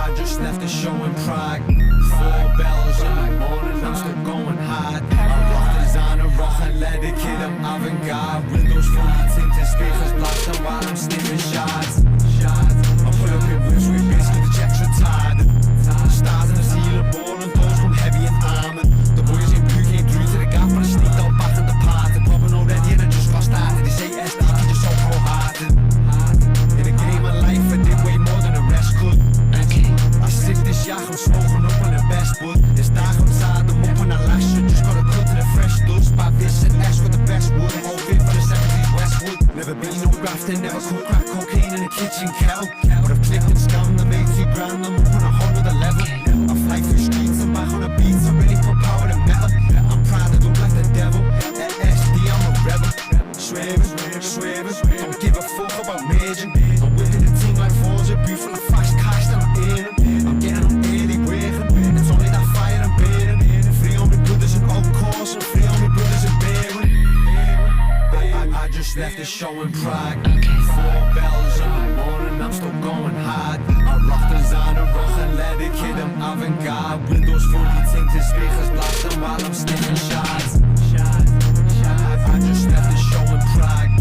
I just left the show in Prague. 4 bells in the morning, I'm still going hard. I rock designer, rock and let it kid, I'm avant-garde. Windows fully tinted, speakers blasting while I'm sniffing shots. I pull up in whips with bits, get the checks retired. Stars in the ceiling, balling, doors come heavy and armored. The boys in blue came through to the gap, but I sneaked out back in the party. Popping already and I just got started. This ASD, you're so cold-hearted. In the game of life, I did way more than the rest could. I sip this yak, I'm smoking up on the best wood. It's dark outside, I'm up on the last shit. Just got a cut to the fresh dust. By this and S with the best wood. All fit for the 70s Westwood. Never been no grafting, never cooked crack cocaine in the kitchen cow. But I've clicked and scammed, I made 2 grand, I'm up on a whole other level. I fly through streets, I'm back on the beats, I'm ready for power and metal. I'm proud to look like the devil. SD, I'm a rebel. Swerving, don't give a fuck about raging. I'm whipping the team like Forza, beef full of fast cash that I'm in. I'm getting on early working, it's only that fire I'm burning. Free on me brothers in old course and free on me brothers in Berwyn. I just left the show in Prague. 4 bells in the morning, I'm still going hard. I rock designer, rock and let it kid, I'm avant-garde. Windows fully tinted, speakers blasting while I'm sniffing shots. I just left the show in Prague.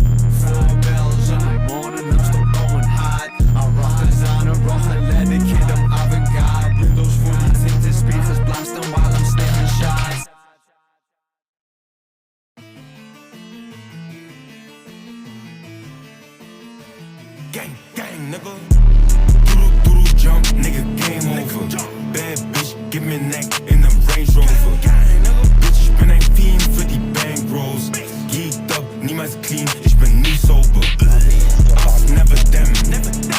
4 bells in the morning, I'm still going hard. I rock designer, rock and let it kid, I'm avant-garde. Windows fully tinted, speakers blasting while I'm sniffing shots. Gang, gang, nigga. Doodle jump, nigga, game over. Bad bitch, give me neck in the Range Rover. Bitch, ich bin ein Fiend für die Bankrolls. Geeked up, niemals clean, ich bin nie sober. Us never them.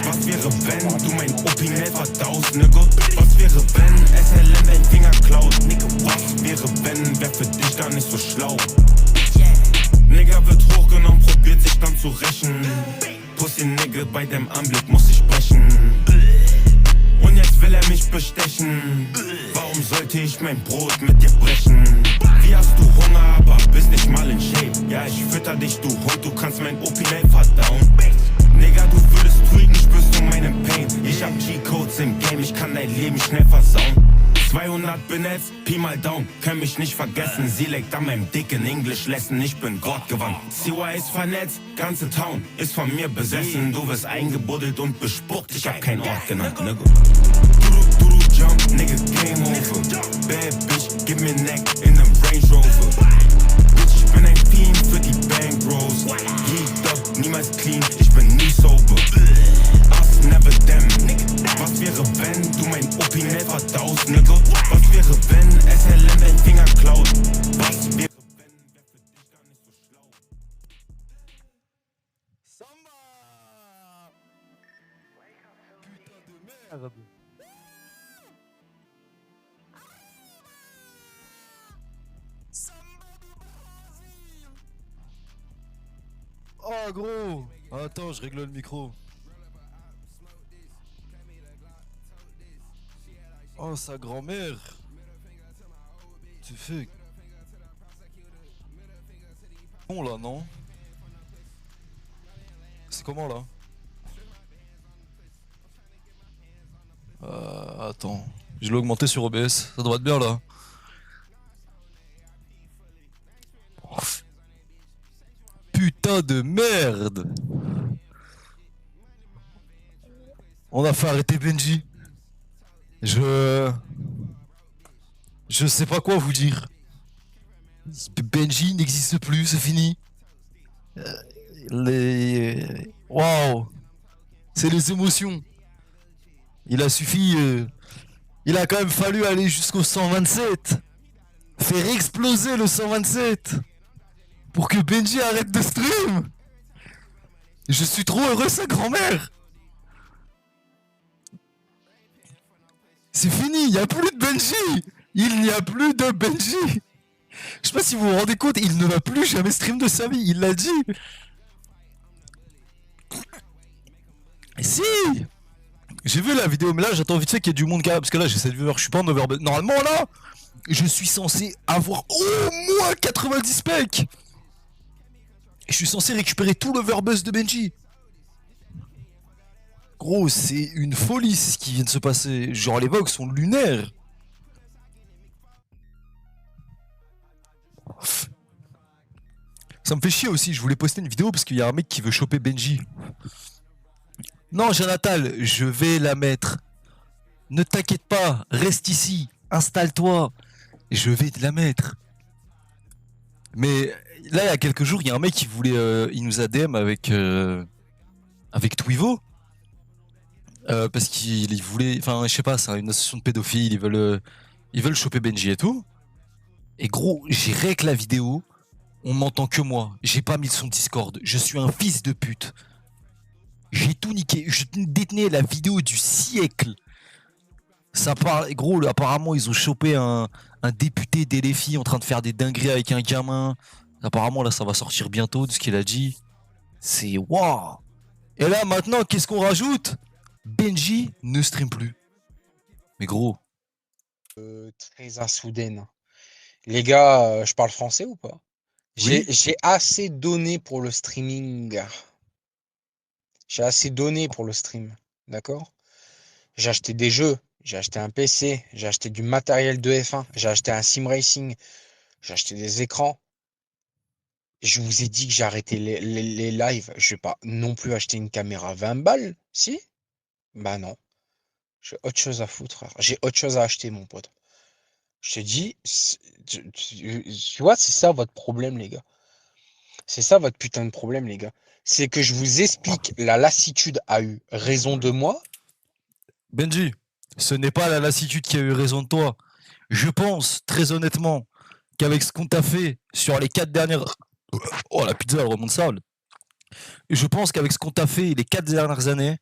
Was wäre wenn du mein Opinel verdaust, nigga? Was wäre wenn SLM dein Finger klaut, nigga? Was wäre wenn, wär für dich gar nicht so schlau? Nigga wird hochgenommen, probiert sich dann zu rächen. Pussy Nigga, bei dem Anblick muss ich brechen. Und jetzt will er mich bestechen. Warum sollte ich mein Brot mit dir brechen? Wie hast du Hunger, aber bist nicht mal in Shape? Ja, ich fütter dich, du Hund, du kannst mein Opinel verdauen. Nigga, du würdest tweaken, spürst du meinen Pain. Ich hab G-Codes im Game, ich kann dein Leben schnell versauen. 200 Billets, Pi mal Down, können mich nicht vergessen. Sie legt an meinem dicken English Lesson, ich bin Gott gewandt. CY ist vernetzt, ganze Town ist von mir besessen. Du wirst eingebuddelt und bespuckt, ich hab keinen Ort genannt, nigga. Doodle jump, nigga, game over. Bad bitch, gib mir neck in nem Range Rover. Bitch, ich bin ein Fiend für die Bankrolls. Geeked up, niemals clean, ich bin nie sober. Us never them. Was wäre wenn du mein Opinel verdaust, nigga? Was wäre wenn SLM dein Finger klaut? Was wäre wenn, wär für dich gar nicht so schlau? Samba! Putain de merde! Oh gros! Attends, je règle le micro. Oh, sa grand-mère. Tu fais... Bon là, non? C'est comment là? Attends. Je l'ai augmenté sur OBS. Ça devrait être bien là. Putain de merde! On a fait arrêter Benji. Je sais pas quoi vous dire. Benji n'existe plus, c'est fini. Waouh, c'est les émotions. Il a suffi. Il a quand même fallu aller jusqu'au 127. Faire exploser le 127 pour que Benji arrête de stream. Je suis trop heureux, sa grand-mère. C'est fini, il n'y a plus de Benji. Il n'y a plus de Benji. Je sais pas si vous vous rendez compte, il ne va plus jamais stream de sa vie, il l'a dit. Si. J'ai vu la vidéo, mais là j'attends vite fait qu'il y ait du monde parce que là j'ai 7 viewers, je suis pas en overbuzz. Normalement là, je suis censé avoir au moins 90 pecs. Je suis censé récupérer tout l'overbuzz de Benji. Gros, c'est une folie ce qui vient de se passer. Genre, les vox sont lunaires. Ça me fait chier aussi, je voulais poster une vidéo parce qu'il y a un mec qui veut choper Benji. Non, Jonathan, je vais la mettre. Ne t'inquiète pas, reste ici, installe-toi. Je vais te la mettre. Mais là, il y a quelques jours, il y a un mec qui voulait. Il nous a DM avec Twivo. Parce qu'il voulait. Enfin, je sais pas, c'est une association de pédophiles, ils veulent choper Benji et tout. Et gros, j'ai rec la vidéo. On m'entend que moi. J'ai pas mis son Discord. Je suis un fils de pute. J'ai tout niqué. Je détenais la vidéo du siècle. Ça parle. Gros, apparemment, ils ont chopé un député d'LFI en train de faire des dingueries avec un gamin. Apparemment, là, ça va sortir bientôt de ce qu'il a dit. C'est waouh. Et là, maintenant, qu'est-ce qu'on rajoute? Benji ne stream plus. Mais gros. Très Soudaine. Les gars, je parle français ou pas? Oui. J'ai assez donné pour le streaming. J'ai assez donné pour le stream. D'accord? J'ai acheté des jeux, j'ai acheté un PC, j'ai acheté du matériel de F1, j'ai acheté un sim racing, j'ai acheté des écrans. Je vous ai dit que j'ai arrêté les lives. Je vais pas non plus acheter une caméra 20 balles, si? Bah non. J'ai autre chose à foutre, frère. J'ai autre chose à acheter, mon pote. Je te dis, tu vois, c'est ça votre problème, les gars. C'est ça votre putain de problème, les gars. C'est que je vous explique, la lassitude a eu raison de moi. Benji, ce n'est pas la lassitude qui a eu raison de toi. Je pense, très honnêtement, qu'avec ce qu'on t'a fait sur les 4 dernières... Oh, la pizza, elle remonte sale. Je pense qu'avec ce qu'on t'a fait les 4 dernières années,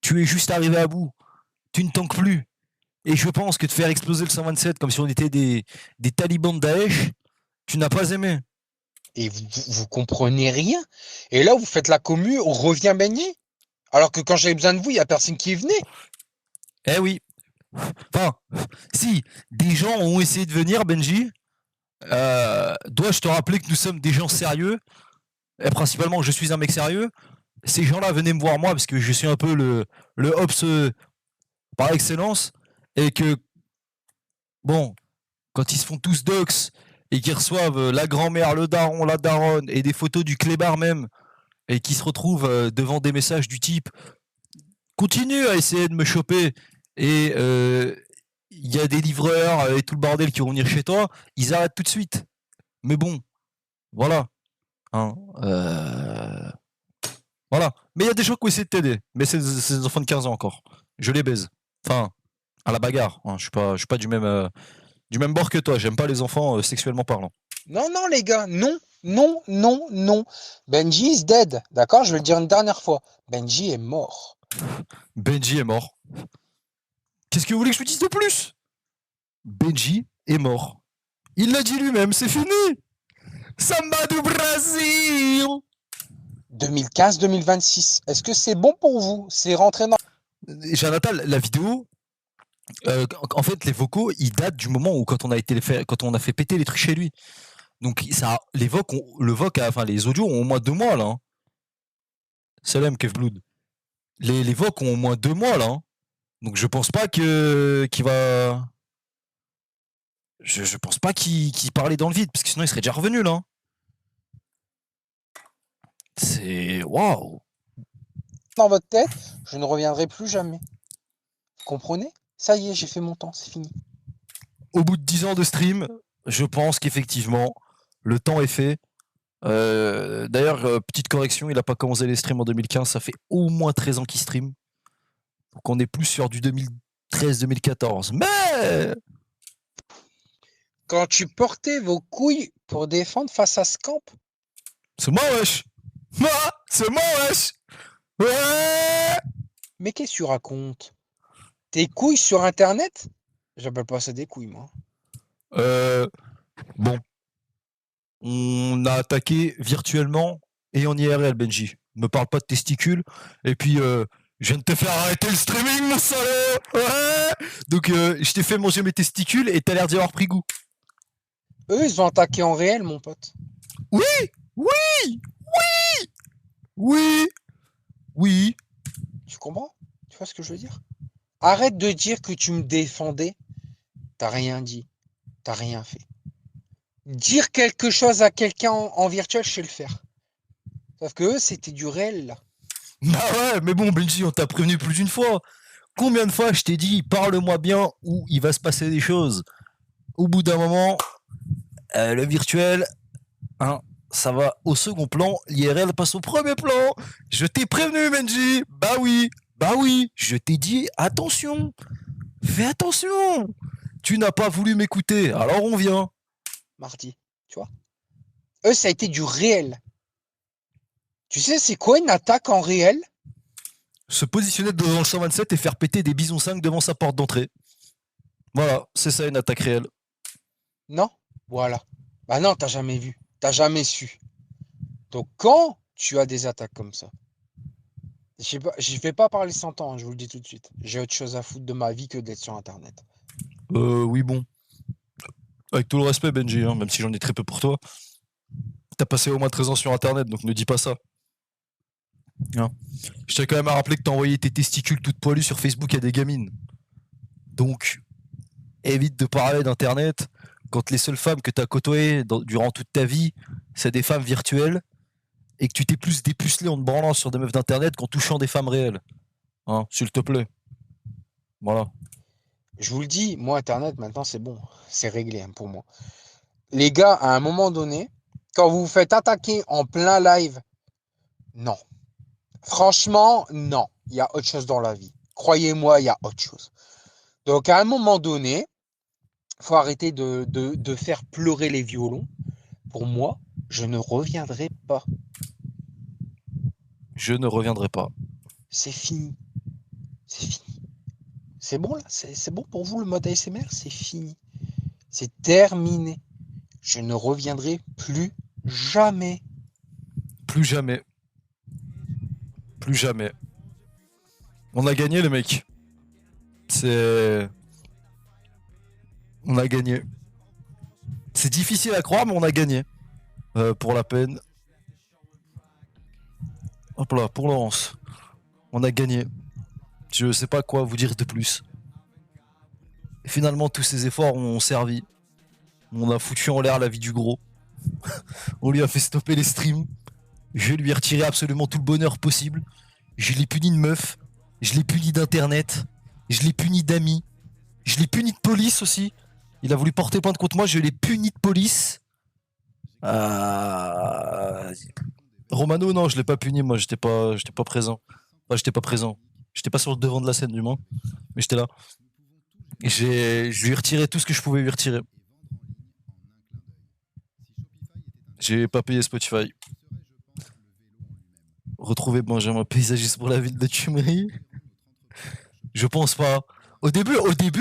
tu es juste arrivé à bout. Tu ne tankes plus. Et je pense que de faire exploser le 127 comme si on était des talibans de Daesh, tu n'as pas aimé. Et vous comprenez rien. Et là, vous faites la commu, on revient baigner. Alors que quand j'avais besoin de vous, il n'y a personne qui venait. Eh oui. Enfin, si, des gens ont essayé de venir, Benji. Dois-je te rappeler que nous sommes des gens sérieux, et principalement je suis un mec sérieux. Ces gens-là venaient me voir moi parce que je suis un peu le ops par excellence, et que bon, quand ils se font tous dox et qu'ils reçoivent la grand-mère, le daron, la daronne et des photos du clébard même, et qui se retrouvent devant des messages du type continue à essayer de me choper et il y a des livreurs et tout le bordel qui vont venir chez toi, ils arrêtent tout de suite. Mais bon, voilà. Hein, voilà. Mais il y a des gens qui ont essayé de t'aider. Mais c'est des enfants de 15 ans encore. Je les baise. Enfin, à la bagarre. Hein. Je suis pas du même bord que toi. J'aime pas les enfants sexuellement parlant. Non, non, les gars, non, non, non, non. Benji is dead, d'accord? Je vais le dire une dernière fois. Benji est mort. Benji est mort. Qu'est-ce que vous voulez que je vous dise de plus? Benji est mort. Il l'a dit lui-même, c'est fini. Samba do Brasil. 2015-2026. Est-ce que c'est bon pour vous? C'est rentré dans... Jonathan, la vidéo, en fait, les vocaux, ils datent du moment où quand on a fait péter les trucs chez lui. Donc ça, les audios ont au moins 2 mois là. Hein. Salam Kevblood. Les vocs ont au moins 2 mois là. Hein. Donc je pense pas qu'il va. Je pense pas qu'il parlait dans le vide, parce que sinon il serait déjà revenu là. Hein. C'est. Waouh! dans votre tête, je ne reviendrai plus jamais. Vous comprenez? Ça y est, j'ai fait mon temps, c'est fini. Au bout de 10 ans de stream, je pense qu'effectivement, le temps est fait. D'ailleurs, petite correction, il a pas commencé les streams en 2015, ça fait au moins 13 ans qu'il stream. Donc on est plus sur du 2013-2014. Mais Quand tu portais vos couilles pour défendre face à Scamp, c'est moi, wesh! Moi, c'est moi, wesh! Ouais! mais qu'est-ce que tu racontes? Tes couilles sur Internet? J'appelle pas ça des couilles, moi. Bon. On a attaqué virtuellement et en IRL, Benji. Me parle pas de testicules. Et puis, je viens de te faire arrêter le streaming, mon salaud! Ouais! Donc, je t'ai fait manger mes testicules et t'as l'air d'y avoir pris goût. Eux, ils ont attaqué en réel, mon pote. Oui! Oui! Oui! Oui! Oui! Tu comprends? Tu vois ce que je veux dire? Arrête de dire que tu me défendais. T'as rien dit. T'as rien fait. Dire quelque chose à quelqu'un en virtuel, je sais le faire. Sauf que eux, c'était du réel, là. Bah ouais, mais bon, Benji, on t'a prévenu plus d'une fois. Combien de fois je t'ai dit, parle-moi bien ou il va se passer des choses. Au bout d'un moment, le virtuel, hein, ça va au second plan, l'IRL passe au premier plan. Je t'ai prévenu, Benji. Bah oui, je t'ai dit, attention, fais attention. Tu n'as pas voulu m'écouter, alors on vient. Mardi, tu vois. Eux, ça a été du réel. Tu sais, c'est quoi une attaque en réel? Se positionner devant le 127 et faire péter des bisons 5 devant sa porte d'entrée. Voilà, c'est ça une attaque réelle. Non? Voilà. Bah non, t'as jamais vu. T'as jamais su. Donc quand tu as des attaques comme ça, je vais pas parler 100 ans, je vous le dis tout de suite. J'ai autre chose à foutre de ma vie que d'être sur Internet. Oui, bon. Avec tout le respect, Benji, hein, même si j'en ai très peu pour toi. T'as passé au moins 13 ans sur Internet, donc ne dis pas ça. Hein. Je tiens quand même à rappeler que t'as envoyé tes testicules toutes poilues sur Facebook à des gamines. Donc, évite de parler d'Internet quand les seules femmes que t'as côtoyées durant toute ta vie, c'est des femmes virtuelles, et que tu t'es plus dépucelé en te branlant sur des meufs d'Internet qu'en touchant des femmes réelles. Hein, s'il te plaît. Voilà. Je vous le dis, moi, Internet, maintenant, c'est bon. C'est réglé hein, pour moi. Les gars, à un moment donné, quand vous vous faites attaquer en plein live, non. Franchement, non. Il y a autre chose dans la vie. Croyez-moi, il y a autre chose. Donc, à un moment donné, il faut arrêter de faire pleurer les violons. Pour moi, je ne reviendrai pas. Je ne reviendrai pas. C'est fini. C'est fini. C'est bon là? C'est bon pour vous le mode ASMR? C'est fini. C'est terminé. Je ne reviendrai plus jamais. Plus jamais. Plus jamais. On a gagné les mecs. C'est... On a gagné. C'est difficile à croire, mais on a gagné. Pour la peine. Hop là, pour Laurence. On a gagné. Je sais pas quoi vous dire de plus. Et finalement, tous ces efforts ont servi. On a foutu en l'air la vie du gros. On lui a fait stopper les streams. Je lui ai retiré absolument tout le bonheur possible. Je l'ai puni de meuf. Je l'ai puni d'internet. Je l'ai puni d'amis. Je l'ai puni de police aussi. Il a voulu porter plainte contre moi. Je l'ai puni de police. Romano, non, je l'ai pas puni. Moi, j'étais pas présent. Enfin, j'étais pas présent. J'étais pas sur le devant de la scène, du moins. Mais j'étais là. Et je lui ai retiré tout ce que je pouvais lui retirer. J'ai pas payé Spotify. Retrouver Benjamin paysagiste pour la ville de Tumery. Je pense pas. Au début,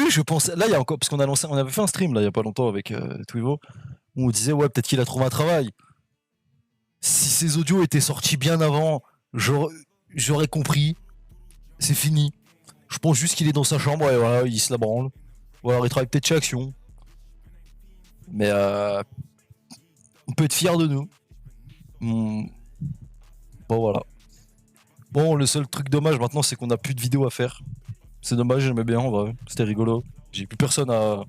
je pensais. Là, il y a encore. Parce qu'on avait fait un stream là, il y a pas longtemps avec Twivo. Où on disait, ouais, peut-être qu'il a trouvé un travail. Si ces audios étaient sortis bien avant, j'aurais compris. C'est fini. Je pense juste qu'il est dans sa chambre et voilà, il se la branle. Ou alors il travaille peut-être chez Action. Mais on peut être fier de nous. Bon, voilà. Bon, le seul truc dommage maintenant, c'est qu'on a plus de vidéos à faire. C'est dommage, j'aimais bien, en vrai. C'était rigolo. J'ai plus personne à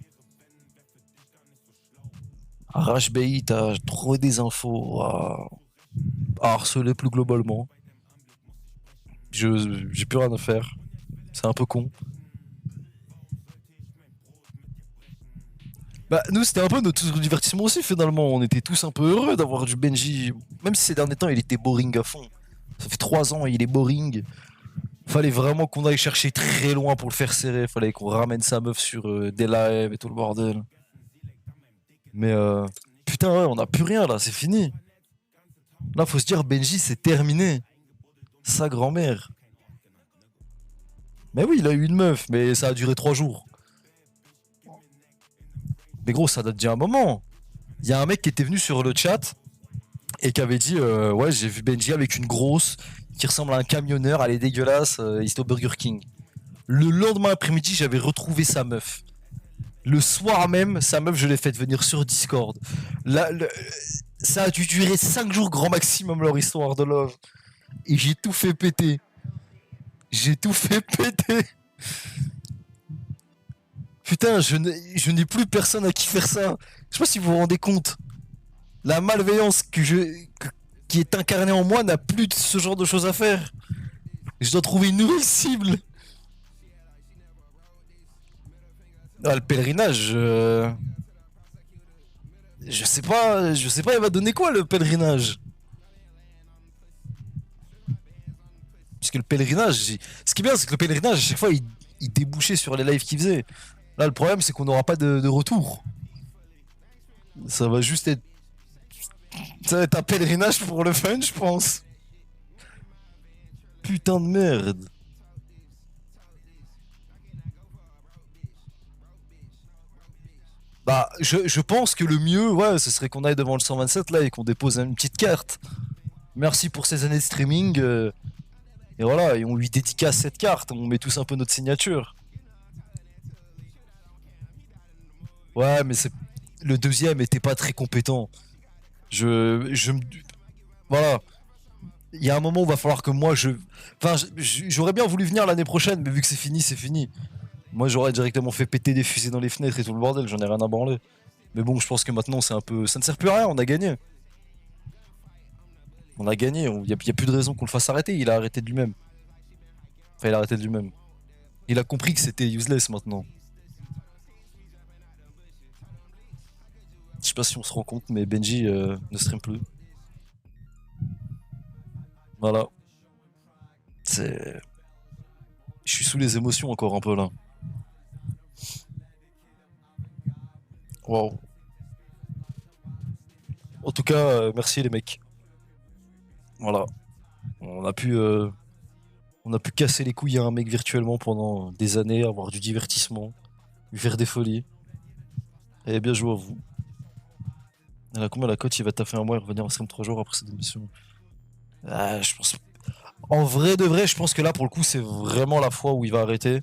rush bait, à trouver des infos, à harceler plus globalement. J'ai plus rien à faire. C'est un peu con. Bah, nous, c'était un peu notre divertissement aussi, finalement. On était tous un peu heureux d'avoir du Benji. Même si ces derniers temps, il était boring à fond. Ça fait 3 ans, il est boring. Fallait vraiment qu'on aille chercher très loin pour le faire serrer. Fallait qu'on ramène sa meuf sur des lives et tout le bordel. Mais putain, ouais, on n'a plus rien là, c'est fini. Là, faut se dire, Benji, c'est terminé. Sa grand-mère. Mais oui, il a eu une meuf, mais ça a duré 3 jours. Mais gros, ça date d'il y a un moment. Il y a un mec qui était venu sur le chat et qui avait dit ouais, j'ai vu Benji avec une grosse qui ressemble à un camionneur, elle est dégueulasse, il était au Burger King. Le lendemain après-midi, j'avais retrouvé sa meuf. Le soir même, sa meuf, je l'ai faite venir sur Discord. Ça a dû durer 5 jours grand maximum leur histoire de love. Et j'ai tout fait péter. J'ai tout fait péter. Putain, je n'ai plus personne à qui faire ça. Je sais pas si vous vous rendez compte. La malveillance qui est incarnée en moi n'a plus de ce genre de choses à faire. Je dois trouver une nouvelle cible. Ah, le pèlerinage. Je sais pas, il va donner quoi le pèlerinage? Parce que le pèlerinage, ce qui est bien, c'est que le pèlerinage, à chaque fois, il débouchait sur les lives qu'il faisait. Là, le problème, c'est qu'on n'aura pas de retour. Ça va juste être. Ça va être un pèlerinage pour le fun, je pense. Putain de merde. Bah, je pense que le mieux, ouais, ce serait qu'on aille devant le 127 là et qu'on dépose une petite carte. Merci pour ces années de streaming. Et voilà, et on lui dédicace cette carte. On met tous un peu notre signature. Ouais, mais c'est le deuxième était pas très compétent. Je me. Voilà. Il y a un moment où il va falloir que moi je. Enfin, j'aurais bien voulu venir l'année prochaine, mais vu que c'est fini, c'est fini. Moi, j'aurais directement fait péter des fusées dans les fenêtres et tout le bordel, j'en ai rien à branler. Mais bon, je pense que maintenant, c'est un peu. Ça ne sert plus à rien, on a gagné. On a gagné, il y a plus de raison qu'on le fasse arrêter, il a arrêté de lui-même. Enfin, il a arrêté de lui-même. Il a compris que c'était useless maintenant. Je sais pas si on se rend compte, mais Benji ne stream plus. Voilà. C'est. Je suis sous les émotions encore un peu là. Waouh. En tout cas, merci les mecs. Voilà. On a pu, euh, on a pu casser les couilles à un mec virtuellement pendant des années, avoir du divertissement, lui faire des folies. Et bien joué à vous. Elle a combien la cote? Il va taffer un mois et revenir en stream 3 jours après cette émission. Ah, je pense. En vrai de vrai, je pense que là pour le coup, c'est vraiment la fois où il va arrêter.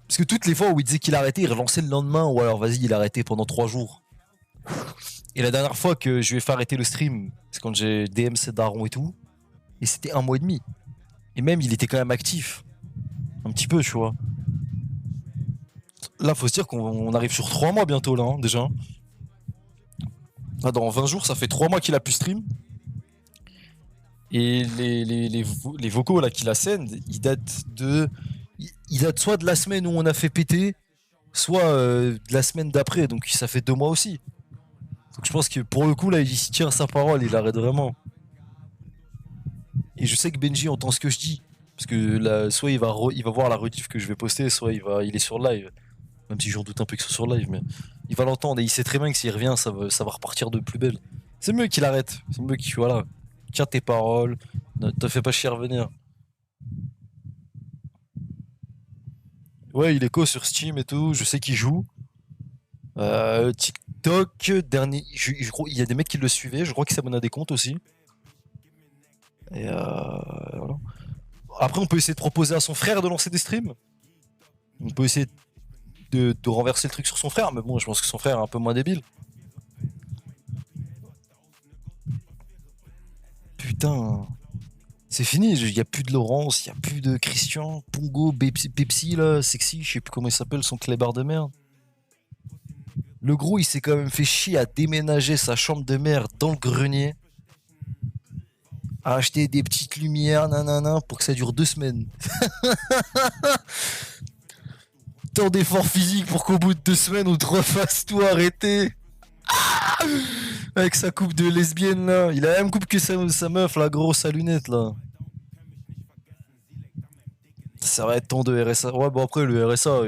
Parce que toutes les fois où il disait qu'il arrêtait, il relançait le lendemain, ou alors vas-y, il a arrêté pendant 3 jours. Et la dernière fois que je lui ai fait arrêter le stream, c'est quand j'ai DMC Daron et tout, et c'était 1 mois et demi. Et même, il était quand même actif. Un petit peu, tu vois. Là, faut se dire qu'on arrive sur 3 mois bientôt, là, hein, déjà. Là, dans 20 jours, ça fait 3 mois qu'il a pu stream. Et les vocaux là qu'il a send, ils datent soit de la semaine où on a fait péter, soit de la semaine d'après, donc ça fait 2 mois aussi. Donc je pense que pour le coup là, il s'y tient à sa parole, il arrête vraiment. Et je sais que Benji entend ce que je dis, parce que là, soit il va voir la rediff que je vais poster, soit il est sur live. Même si j'en doute un peu que ce soit sur live, mais il va l'entendre et il sait très bien que s'il revient, ça va repartir de plus belle. C'est mieux qu'il arrête, c'est mieux qu'il, voilà, tiens tes paroles, ne te fais pas chier à revenir. Ouais, il est co sur Steam et tout, je sais qu'il joue. TikTok, dernier, je crois, il y a des mecs qui le suivaient, je crois qu'il s'abonne à des comptes aussi. Et voilà. Après, on peut essayer de proposer à son frère de lancer des streams. On peut essayer de renverser le truc sur son frère, mais bon, je pense que son frère est un peu moins débile. Putain, c'est fini, il n'y a plus de Laurence, il n'y a plus de Christian, Pongo, Pepsi, là, Sexy, je sais plus comment il s'appelle, son clébard de merde. Le gros, il s'est quand même fait chier à déménager sa chambre de merde dans le grenier, à acheter des petites lumières, nanana, pour que ça dure 2 semaines. Tant d'efforts physiques pour qu'au bout de 2 semaines, on te refasse tout arrêter. Avec sa coupe de lesbienne là. Il a la même coupe que sa meuf, la grosse à lunettes là. Ça va être tant de RSA. Ouais, bon après, le RSA,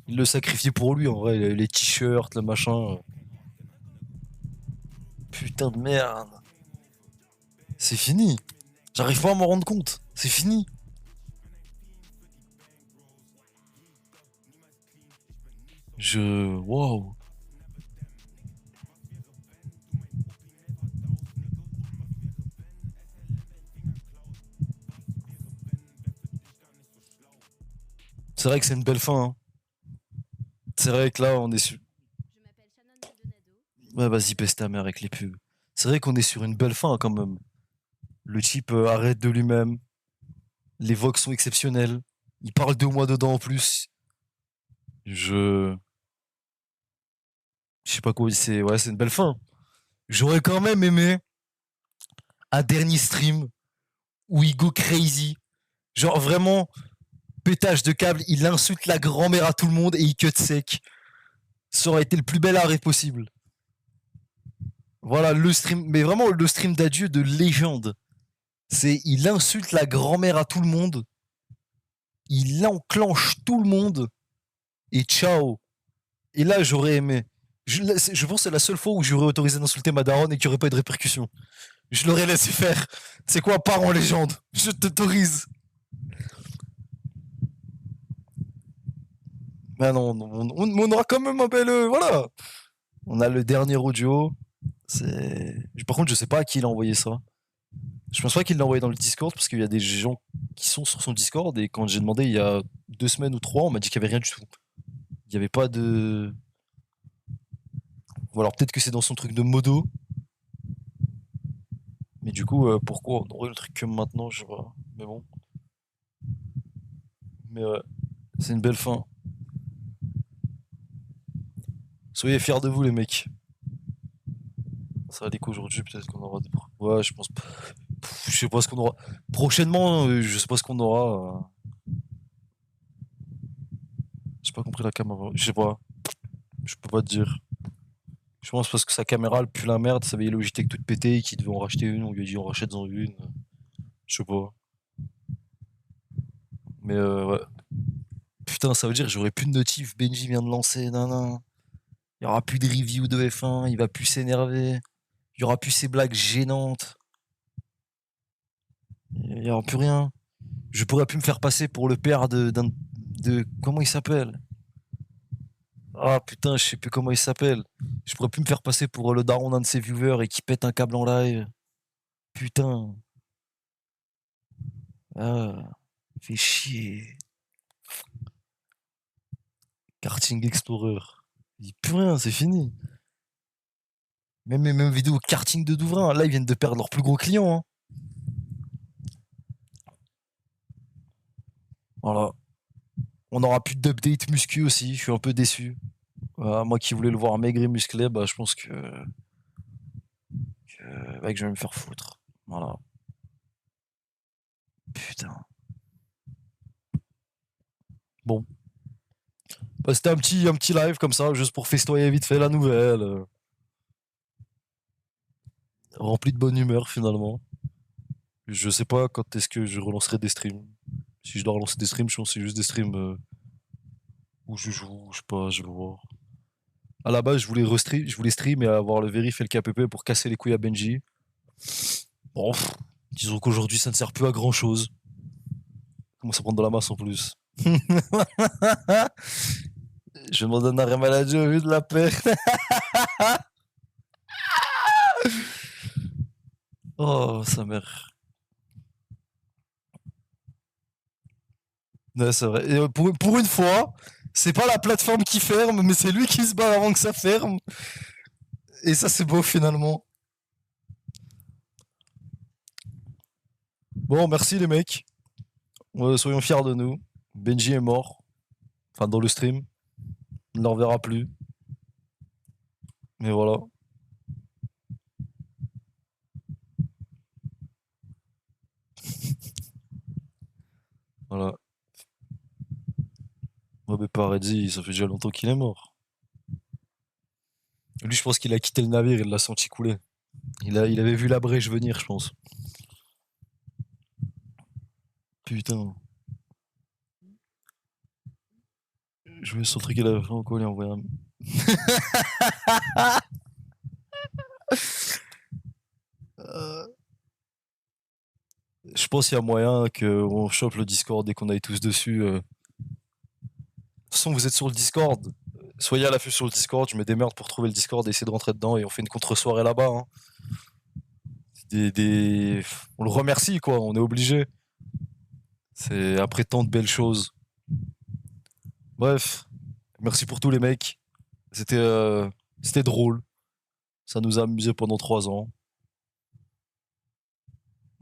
il le sacrifie pour lui en vrai. Les t-shirts, le machin. Putain de merde. C'est fini. J'arrive pas à m'en rendre compte. C'est fini. Waouh. C'est vrai que c'est une belle fin. Hein. C'est vrai que là, on est sur. Ouais, vas-y, pèse ta mère avec les pubs. C'est vrai qu'on est sur une belle fin quand même. Le type arrête de lui-même. Les vox sont exceptionnels. Il parle 2 mois dedans en plus. Je. Je sais pas quoi. C'est une belle fin. J'aurais quand même aimé un dernier stream où il go crazy. Genre vraiment, pétage de câble, il insulte la grand-mère à tout le monde et il cut sec. Ça aurait été le plus bel arrêt possible. Voilà le stream, mais vraiment le stream d'adieu de légende. C'est il insulte la grand-mère à tout le monde, il enclenche tout le monde et ciao. Et là j'aurais aimé. Je pense que c'est la seule fois où j'aurais autorisé d'insulter ma daronne et qu'il n'y aurait pas eu de répercussions. Je l'aurais laissé faire. C'est quoi, part en légende? Je t'autorise. Mais non, on aura quand même un bel. Voilà. On a le dernier audio. Par contre, je sais pas à qui il a envoyé ça. Je pense pas qu'il l'a envoyé dans le Discord parce qu'il y a des gens qui sont sur son Discord et quand j'ai demandé il y a 2 semaines ou 3, on m'a dit qu'il y avait rien du tout. Il n'y avait pas de. Ou alors peut-être que c'est dans son truc de modo. Mais du coup, pourquoi on aurait le truc que maintenant, je sais pas. Mais bon. Mais ouais, c'est une belle fin. Soyez fiers de vous, les mecs. Ça va aller qu'aujourd'hui, peut-être qu'on aura des. Ouais, je pense pas. Je sais pas ce qu'on aura. Prochainement, je sais pas ce qu'on aura. J'ai pas compris la caméra. Je sais pas. Je peux pas te dire. Je pense parce que sa caméra, elle pue la merde. Ça avait Logitech toute pétée, qu'il devait en racheter une. On lui a dit on rachète-en une. Je sais pas. Mais ouais. Putain, ça veut dire que j'aurai plus de notif. Benji vient de lancer. Nan, nan. Il y aura plus de review de F1. Il va plus s'énerver. Il y aura plus ces blagues gênantes. Il y aura plus rien. Je pourrais plus me faire passer pour le père de comment il s'appelle? Ah putain, je sais plus comment il s'appelle. Je pourrais plus me faire passer pour le daron d'un de ses viewers et qui pète un câble en live. Putain. Ah, fait chier. Karting Explorer. Il n'y a plus rien, c'est fini. Même les mêmes vidéos karting de Douvrin, là ils viennent de perdre leur plus gros client, hein. Voilà. On n'aura plus d'update muscu aussi, je suis un peu déçu. Voilà, moi qui voulais le voir maigre et musclé, bah je pense que je vais me faire foutre. Voilà. Putain. Bon. Bah, c'était un petit live comme ça, juste pour festoyer vite fait la nouvelle. Rempli de bonne humeur finalement. Je sais pas quand est-ce que je relancerai des streams. Si je dois relancer des streams, je pense que c'est juste des streams où je joue, je sais pas, je vais voir. À la base, je voulais stream et avoir le vérif et le KPP pour casser les couilles à Benji. Bon, disons qu'aujourd'hui ça ne sert plus à grand chose. Commence à prendre de la masse en plus. Je me donne un arrêt maladie au vu de la perte. Oh, sa mère. Ouais, c'est vrai. Et pour une fois, c'est pas la plateforme qui ferme, mais c'est lui qui se bat avant que ça ferme. Et ça, c'est beau finalement. Bon, merci les mecs. Soyons fiers de nous. Benji est mort. Enfin, dans le stream. On ne le reverra plus. Mais voilà. Voilà. Ouais, mais Paradis, ça fait déjà longtemps qu'il est mort. Lui, je pense qu'il a quitté le navire, il l'a senti couler. Il avait vu la brèche venir, je pense. Putain. Je me suis sur le truc qu'il avait fait encore, il a envoyé un. Euh, Je pense qu'il y a moyen qu'on chope le Discord et qu'on aille tous dessus. De toute façon, vous êtes sur le Discord. Soyez à l'affût sur le Discord. Je me démerde pour trouver le Discord et essayer de rentrer dedans. Et on fait une contre-soirée là-bas, hein. On le remercie, quoi. On est obligé. C'est après tant de belles choses. Bref. Merci pour tous les mecs. C'était drôle. Ça nous a amusé pendant 3 ans.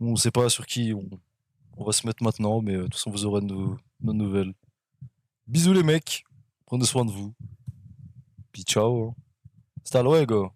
On sait pas sur qui on va se mettre maintenant, mais de toute façon, vous aurez nos nouvelles. Bisous les mecs, prenez soin de vous. Puis ciao. Hein. Hasta luego.